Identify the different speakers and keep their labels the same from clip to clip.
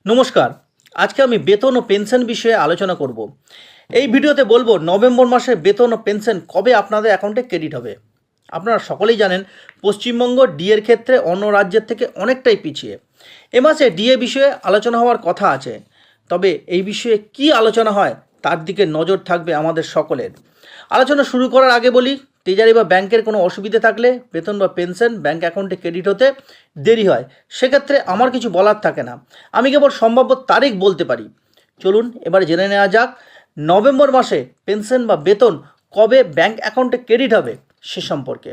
Speaker 1: নমস্কার। আজকে আমি বেতন ও পেনশন বিষয়ে আলোচনা করব। এই ভিডিওতে বলবো নভেম্বর মাসের বেতন ও পেনশন কবে আপনাদের অ্যাকাউন্টে ক্রেডিট হবে। আপনারা সকলেই জানেন পশ্চিমবঙ্গ ডিএর ক্ষেত্রে অন্য রাজ্যের থেকে অনেকটাই পিছিয়ে। এ মাসে ডিএ বিষয়ে আলোচনা হওয়ার কথা আছে, তবে এই বিষয়ে কি আলোচনা হয় তার দিকে নজর থাকবে আমাদের সকলের। আলোচনা শুরু করার আগে বলি, ট্রেজারি বা ব্যাংকের কোনো অসুবিধা থাকলে বেতন বা পেনশন ব্যাংক অ্যাকাউন্টে ক্রেডিট হতে দেরি হয়, সেক্ষেত্রে আমার কিছু বলার থাকে না, আমি কেবল সম্ভাব্য তারিখ বলতে পারি। চলুন এবার জেনে নেওয়া যাক নভেম্বর মাসে পেনশন বা বেতন কবে ব্যাংক অ্যাকাউন্টে ক্রেডিট হবে সে সম্পর্কে।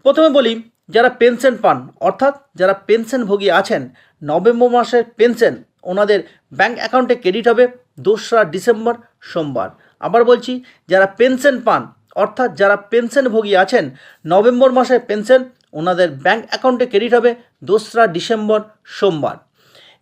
Speaker 1: প্রথমে বলি, যারা পেনশন পান অর্থাৎ যারা পেনশনভোগী আছেন, নভেম্বর মাসের পেনশন ওনাদের ব্যাংক অ্যাকাউন্টে ক্রেডিট হবে 2রা ডিসেম্বর সোমবার। আবার বলছি, যারা পেনশন পান অর্থাৎ যারা পেনশনভোগী আছেন, নভেম্বর মাসের পেনশন ওনাদের ব্যাংক অ্যাকাউন্টে ক্রেডিট হবে 2রা ডিসেম্বর সোমবার।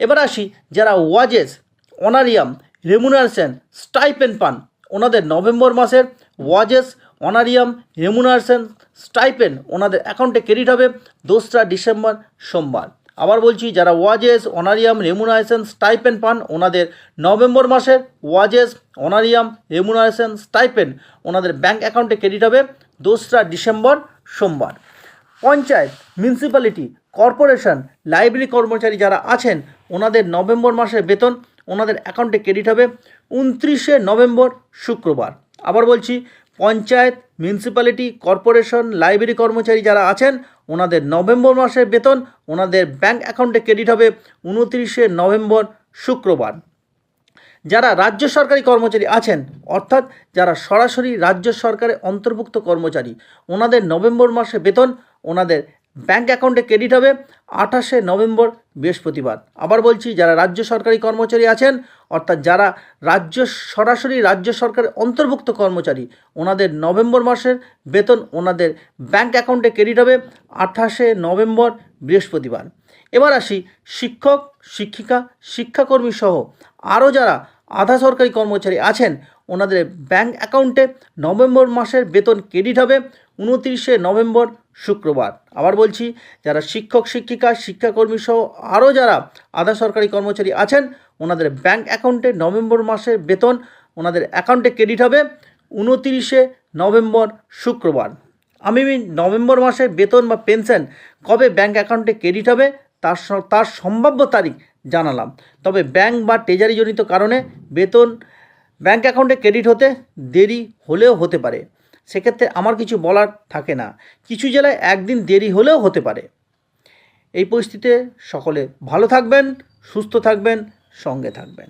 Speaker 1: এবার আসি, যারা ওয়াজেস, অনারিয়াম, রেমুনারেশন, স্টাইপেন্ড পান, ওনাদের নভেম্বর মাসের ওয়াজেস, অনারিয়াম, রেমুনারেশন, স্টাইপেন্ড ওনাদের অ্যাকাউন্টে ক্রেডিট হবে 2রা ডিসেম্বর সোমবার। আবার বলছি, যারা ওয়াজেস, অনারিয়াম, রেমুনারেশন, স্টাইপেন্ড পান, ওনাদের নভেম্বর মাসের ওয়াজেস, অনারিয়াম, রেমুনারেশন, স্টাইপেন্ড ওনাদের ব্যাংক অ্যাকাউন্টে ক্রেডিট হবে 2রা ডিসেম্বর সোমবার। পঞ্চায়েত, মিউনিসিপ্যালিটি, কর্পোরেশন, লাইব্রেরি কর্মচারী যারা আছেন, ওনাদের নভেম্বর মাসের বেতন ওনাদের অ্যাকাউন্টে ক্রেডিট হবে 29শে নভেম্বর শুক্রবার। আবার বলছি, পঞ্চায়েত, মিউনিসিপ্যালিটি, কর্পোরেশন, লাইব্রেরি কর্মচারী যারা আছেন, ওনাদের নভেম্বর মাসের বেতন ওনাদের ব্যাংক অ্যাকাউন্টে ক্রেডিট হবে 29শে নভেম্বর শুক্রবার। যারা রাজ্য সরকারি কর্মচারী আছেন অর্থাৎ যারা সরাসরি রাজ্য সরকারের অন্তর্ভুক্ত কর্মচারী, ওনাদের নভেম্বর মাসে বেতন ওনাদের ব্যাংক অ্যাকাউন্টে ক্রেডিট হবে 28শে নভেম্বর বৃহস্পতিবার। আবার বলছি, যারা রাজ্য সরকারি কর্মচারী আছেন অর্থাৎ যারা সরাসরি রাজ্য সরকারের অন্তর্ভুক্ত কর্মচারী, ওনাদের নভেম্বর মাসের বেতন ওনাদের ব্যাংক অ্যাকাউন্টে ক্রেডিট হবে 28শে নভেম্বর বৃহস্পতিবার। এবার আসি, শিক্ষক, শিক্ষিকা, শিক্ষাকর্মী সহ আরও যারা আধা সরকারি কর্মচারী আছেন, ওনাদের ব্যাংক অ্যাকাউন্টে নভেম্বর মাসের বেতন ক্রেডিট হবে 29শে নভেম্বর শুক্রবার। আবার বলছি, যারা শিক্ষক, শিক্ষিকা, শিক্ষাকর্মী সহ আরও যারা আধা সরকারি কর্মচারী আছেন, ওনাদের ব্যাংক অ্যাকাউন্টে নভেম্বর মাসের বেতন ওনাদের অ্যাকাউন্টে ক্রেডিট হবে 29শে নভেম্বর শুক্রবার। আমি নভেম্বর মাসের বেতন বা পেনশন কবে ব্যাংক অ্যাকাউন্টে ক্রেডিট হবে তার সম্ভাব্য তারিখ জানালাম, তবে ব্যাংক বা ট্রেজারিজনিত কারণে বেতন ব্যাংক অ্যাকাউন্টে ক্রেডিট হতে দেরি হলেও হতে পারে, সেক্ষেত্রে আমার কিছু বলার থাকে না। কিছু জেলায় একদিন দেরি হলেও হতে পারে। এই পরিস্থিতিতে সকলে ভালো থাকবেন, সুস্থ থাকবেন, সঙ্গে থাকবেন।